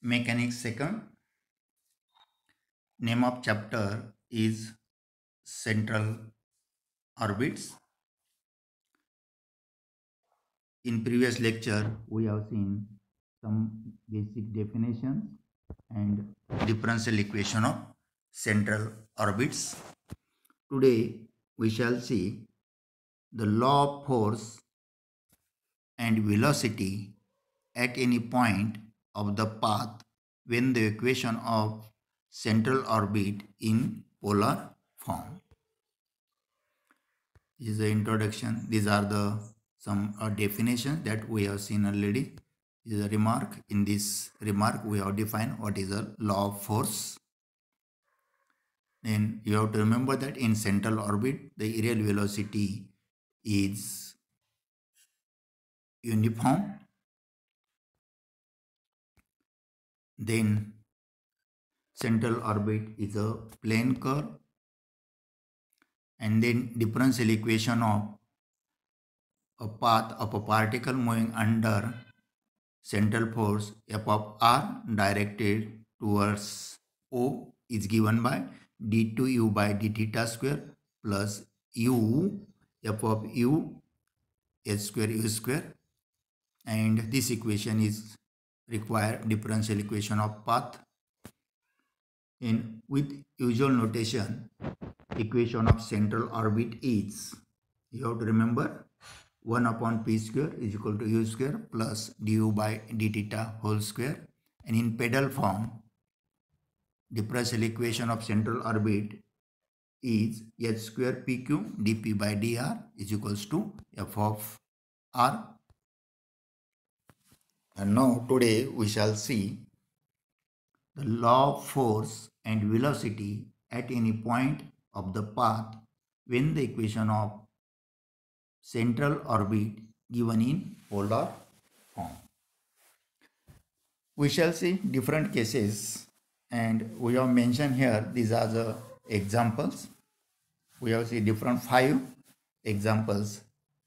Mechanics second. Name of chapter is Central Orbits. In previous lecture, we have seen some basic definitions and differential equation of central orbits. Today, we shall see the law of force and velocity at any point of the path when the equation of central orbit in polar form. This is the introduction. These are the some definitions that we have seen already. This is a remark. In this remark, we have defined what is a law of force. Then you have to remember that in central orbit, the aerial velocity is uniform. Then central orbit is a plane curve. And then differential equation of a path of a particle moving under central force F of r directed towards O is given by d2u by d theta square plus u F of u h square u square, and this equation is required differential equation of path. And with usual notation, equation of central orbit is, you have to remember, 1 upon p square is equal to u square plus du by d theta whole square. And in pedal form, differential equation of central orbit is h square pq dp by dr is equals to f of r. And now today we shall see the law of force and velocity at any point of the path when the equation of central orbit given in polar form. We shall see different cases, and we have mentioned here these are the examples. We have seen different 5 examples.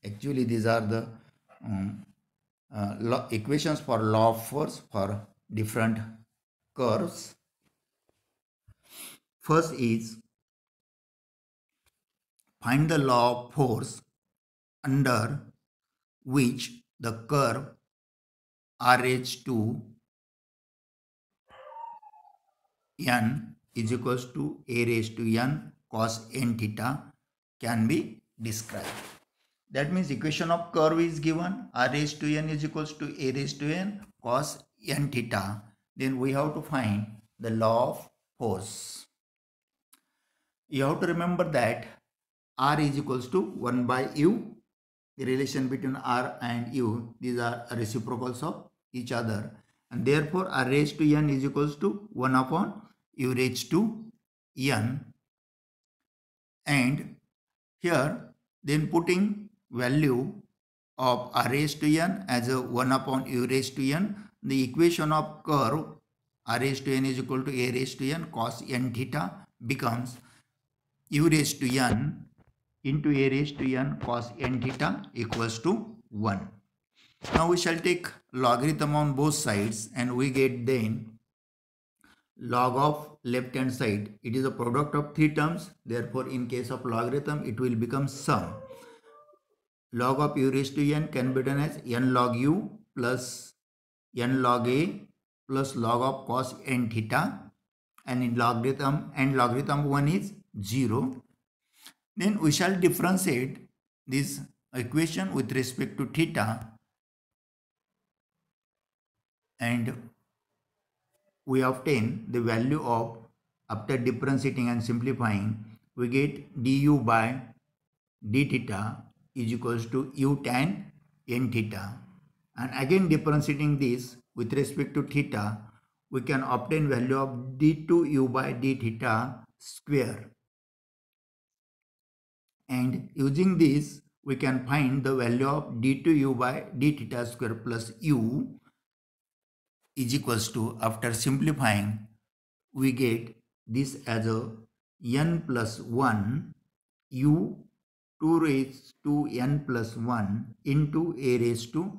Actually, these are the equations for law of force for different curves. First is find the law of force under which the curve RH2 n is equals to a raised to n cos n theta can be described. That means equation of curve is given, r raised to n is equals to a raised to n cos n theta. Then we have to find the law of force. You have to remember that r is equals to 1 by u. The relation between r and u, these are reciprocals of each other. And therefore, r raised to n is equals to 1 upon u raised to n. And here, then putting value of r raised to n as a 1 upon u raised to n, the equation of curve r raised to n is equal to a raised to n cos n theta becomes u raised to n into a raised to n cos n theta equals to 1. Now we shall take logarithm on both sides and we get then log of left hand side. It is a product of 3 terms. Therefore, in case of logarithm, it will become sum. Log of u raised to n can be done as n log u plus n log a plus log of cos n theta, and in logarithm 1 is 0. Then we shall differentiate this equation with respect to theta, and we obtain the value of, after differentiating and simplifying, we get du by d theta is equals to u tan n theta. And again differentiating this with respect to theta, we can obtain value of d2u by d theta square. And using this, we can find the value of d2u by d theta square plus u is equals to, after simplifying, we get this as a n plus 1 u 2 raised to n plus 1 into a raised to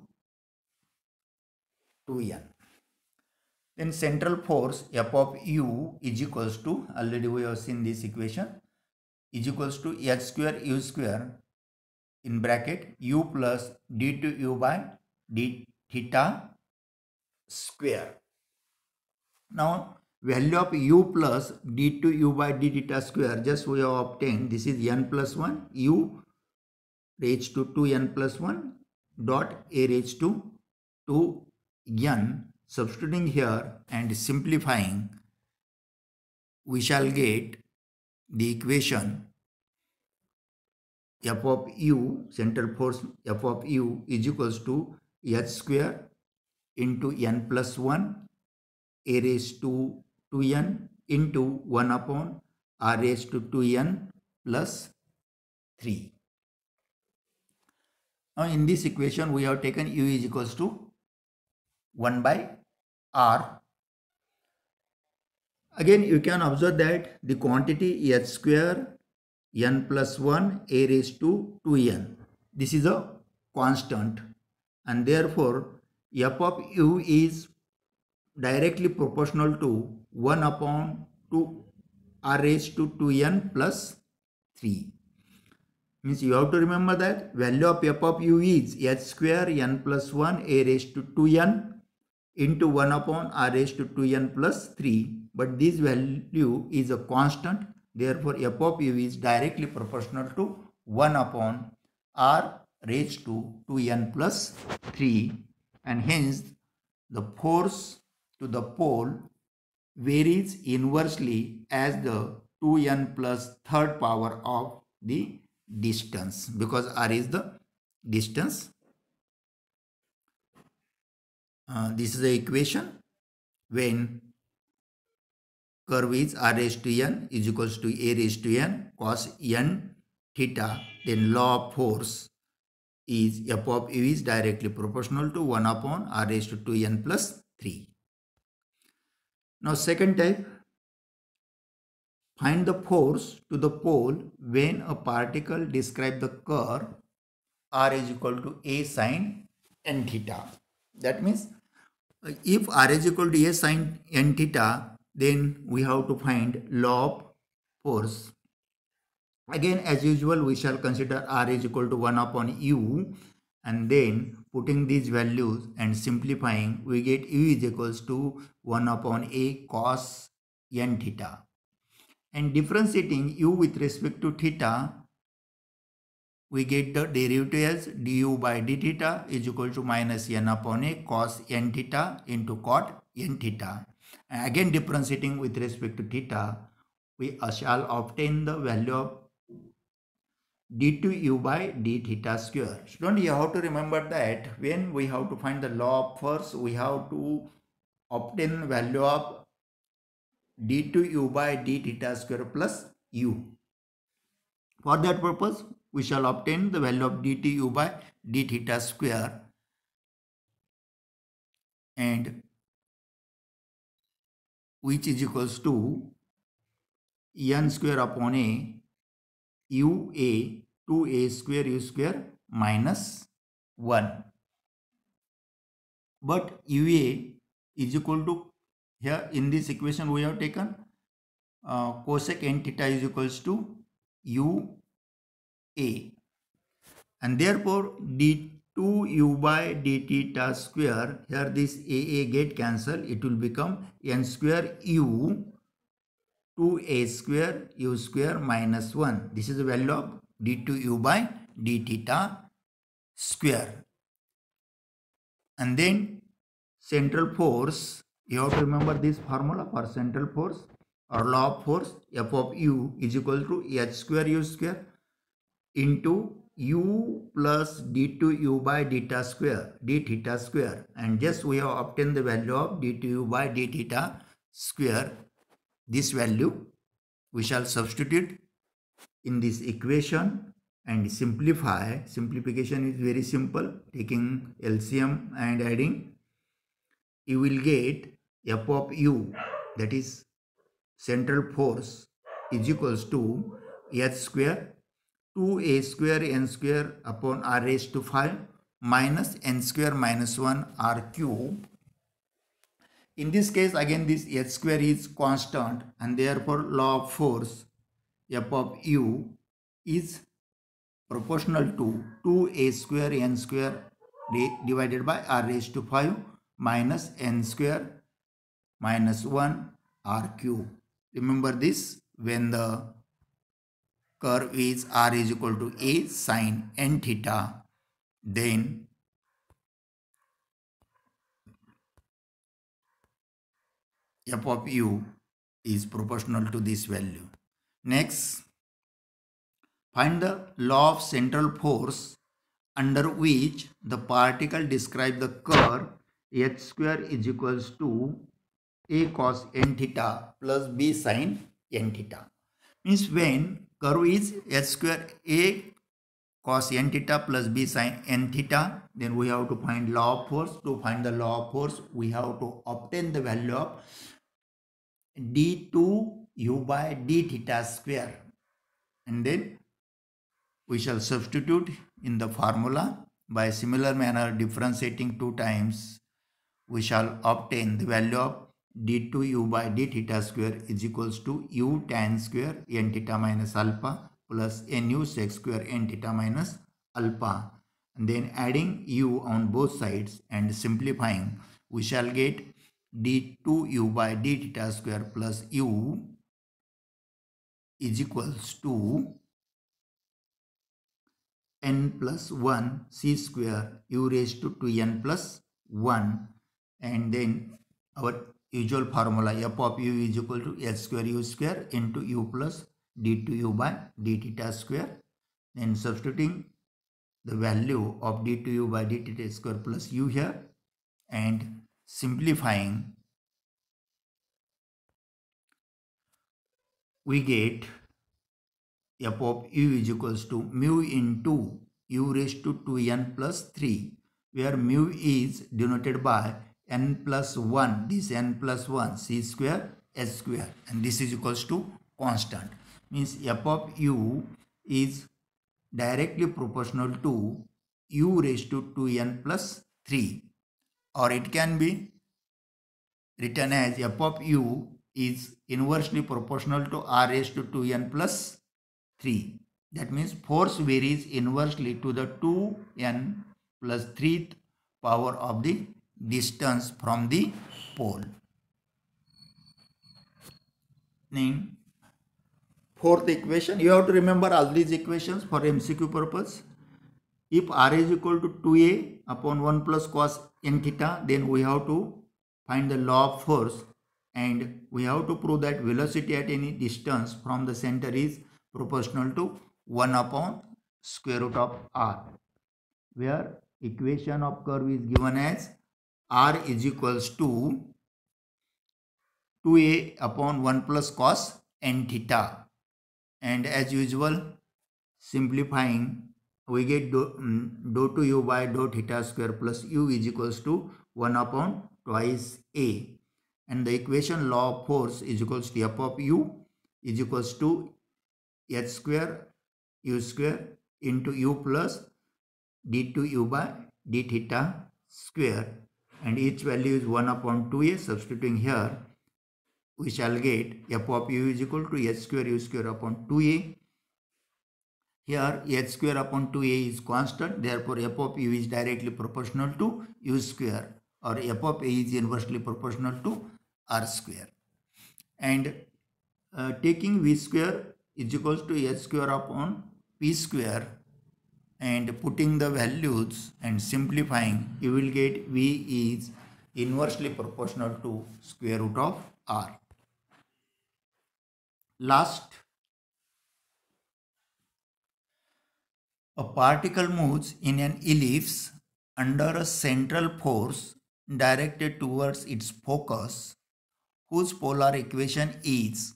2n. Then central force F of u is equals to, already we have seen this equation, is equals to h square u square in bracket u plus d to u by d theta square. Now value of u plus d to u by d theta square, just we have obtained, this is n plus 1 u raised to 2n plus 1 dot a raised to 2n. Substituting here and simplifying, we shall get the equation f of u, central force f of u is equals to h square into n plus 1 a raised to 2n into 1 upon r raised to 2n plus 3. Now in this equation we have taken u is equals to 1 by r. Again you can observe that the quantity h square n plus 1 a raised to 2n, this is a constant, and therefore f of u is directly proportional to 1 upon 2 r raised to 2n plus 3. Means you have to remember that value of f of u is h square n plus 1 a raised to 2n into 1 upon r raised to 2n plus 3. But this value is a constant. Therefore, f of u is directly proportional to 1 upon r raised to 2n plus 3. And hence, the force to the pole varies inversely as the 2n plus third power of the distance, because r is the distance. This is the equation when curve is r raised to n is equals to a raised to n cos n theta, then law of force is f of u is directly proportional to 1 upon r raised to 2n plus 3. Now second type, find the force to the pole when a particle describe the curve r is equal to a sine n theta. That means if r is equal to a sine n theta, then we have to find law of force. Again, as usual, we shall consider r is equal to 1 upon u, and then putting these values and simplifying, we get u is equals to 1 upon a cos n theta. And differentiating u with respect to theta, we get the derivative as du by d theta is equal to minus n upon a cos n theta into cot n theta. And again differentiating with respect to theta, we shall obtain the value of d2u by d theta square. Student, you have to remember that when we have to find the law of force, we have to obtain value of d2u by d theta square plus u. For that purpose, we shall obtain the value of dtu by d theta square, and which is equals to n square upon a ua 2a square u square minus 1. But ua is equal to, here in this equation we have taken cosec n theta is equals to ua, and therefore d2u by d theta square, here this a get cancelled, it will become n square u 2a square u square minus 1. This is the value of d2u by d theta square. And then central force, you have to remember this formula for central force or law of force, f of u is equal to h square u square into u plus d2u by d theta square, and just we have obtained the value of d2u by d theta square. This value we shall substitute in this equation and simplify. Simplification is very simple, taking LCM and adding. You will get f of u, that is central force, is equals to h square 2a square n square upon r raised to 5 minus n square minus 1 r cube In this case, again, this h square is constant, and therefore law of force f of u is proportional to 2a square n square divided by r raised to 5 minus n square minus 1 r cube. Remember this, when the curve is r is equal to a sine n theta, then f of u is proportional to this value. Next, find the law of central force under which the particle describe the curve h square is equals to a cos n theta plus b sin n theta. Means when curve is h square a cos n theta plus b sin n theta, then we have to find law of force. To find the law of force, we have to obtain the value of d2u by d theta square, and then we shall substitute in the formula. By similar manner, differentiating 2 times, we shall obtain the value of d2u by d theta square is equals to u tan square n theta minus alpha plus nu sec square n theta minus alpha. And then adding u on both sides and simplifying, we shall get d2u by d theta square plus u is equals to n plus 1 c square u raised to 2n plus 1, and then our usual formula f of u is equal to h square u square into u plus d2u by d theta square. Then substituting the value of d2u by d theta square plus u here and simplifying, we get f of u is equals to mu into u raised to 2n plus 3, where mu is denoted by n plus 1, this n plus 1 c square h square, and this is equals to constant. Means f of u is directly proportional to u raised to 2n plus 3, or it can be written as f of u is inversely proportional to r raised to 2n plus 3. That means force varies inversely to the 2n plus 3th power of the distance from the pole. Then fourth equation, you have to remember all these equations for MCQ purpose. If r is equal to 2a upon 1 plus cos n theta, then we have to find the law of force, and we have to prove that velocity at any distance from the center is proportional to 1 upon square root of r, where equation of curve is given as r is equals to 2a upon 1 plus cos n theta, and as usual simplifying, we get dou to u by dou theta square plus u is equals to 1 upon twice a, and the equation law of force is equals to f of u is equals to h square u square into u plus d2u by d theta square, and each value is 1 upon 2a. Substituting here, we shall get f of u is equal to h square u square upon 2a. Here h square upon 2a is constant, therefore f of u is directly proportional to u square, or f of a is inversely proportional to r square. And taking v square is equals to h square upon p square and putting the values and simplifying, you will get v is inversely proportional to square root of r. Last, a particle moves in an ellipse under a central force directed towards its focus, whose polar equation is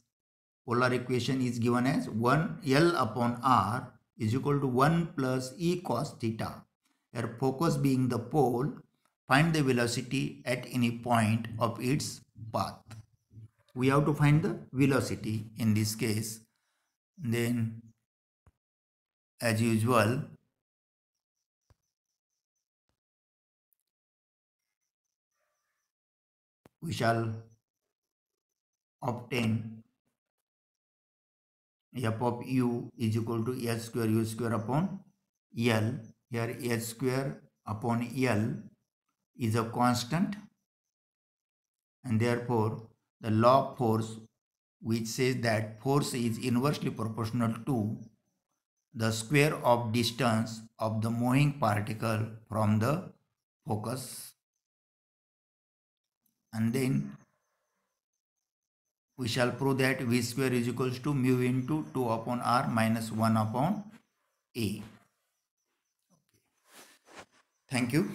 given as 1 L upon R is equal to 1 plus E cos theta, where focus being the pole, find the velocity at any point of its path. We have to find the velocity in this case. Then as usual, we shall obtain f of u is equal to h square u square upon L. Here h square upon L is a constant, and therefore the law of force, which says that force is inversely proportional to the square of distance of the moving particle from the focus, and then we shall prove that v square is equals to mu into 2 upon r minus 1 upon a. Thank you.